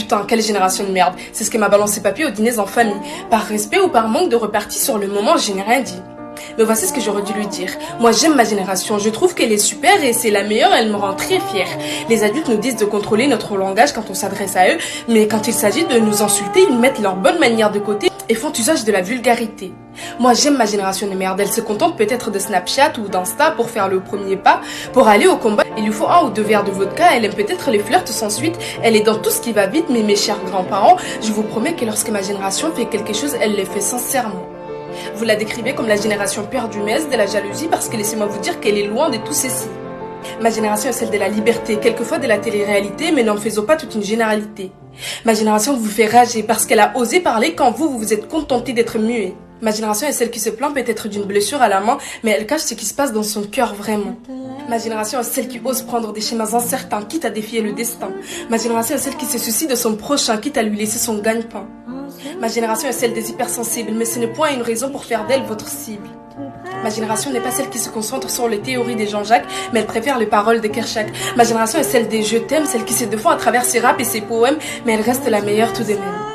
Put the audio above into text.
putain, quelle génération de merde. C'est ce que m'a balancé papy aux dîners en famille. Par respect ou par manque de repartie sur le moment, je n'ai rien dit. Mais voici ce que j'aurais dû lui dire. Moi, j'aime ma génération. Je trouve qu'elle est super et c'est la meilleure. Elle me rend très fière. Les adultes nous disent de contrôler notre langage quand on s'adresse à eux. Mais quand il s'agit de nous insulter, ils mettent leur bonne manière de côté et font usage de la vulgarité. Moi, j'aime ma génération de merde. Elle se contente peut-être de Snapchat ou d'Insta pour faire le premier pas. Pour aller au combat, il lui faut 1 ou 2 verres de vodka. Elle aime peut-être les flirts sans suite. Elle est dans tout ce qui va vite. Mais mes chers grands-parents, je vous promets que lorsque ma génération fait quelque chose, elle le fait sincèrement. Vous la décrivez comme la génération perdumaise de la jalousie parce que laissez-moi vous dire qu'elle est loin de tout ceci. Ma génération est celle de la liberté, quelquefois de la télé-réalité, mais n'en faisons pas toute une généralité. Ma génération vous fait rager parce qu'elle a osé parler quand vous vous êtes contenté d'être muet. Ma génération est celle qui se plaint peut-être d'une blessure à la main, mais elle cache ce qui se passe dans son cœur vraiment. Ma génération est celle qui ose prendre des schémas incertains, quitte à défier le destin. Ma génération est celle qui se soucie de son prochain, quitte à lui laisser son gagne-pain. Ma génération est celle des hypersensibles, mais ce n'est point une raison pour faire d'elle votre cible. Ma génération n'est pas celle qui se concentre sur les théories des Jean-Jacques, mais elle préfère les paroles de Kershak. Ma génération est celle des je t'aime, celle qui se défend à travers ses raps et ses poèmes, mais elle reste la meilleure tout de même.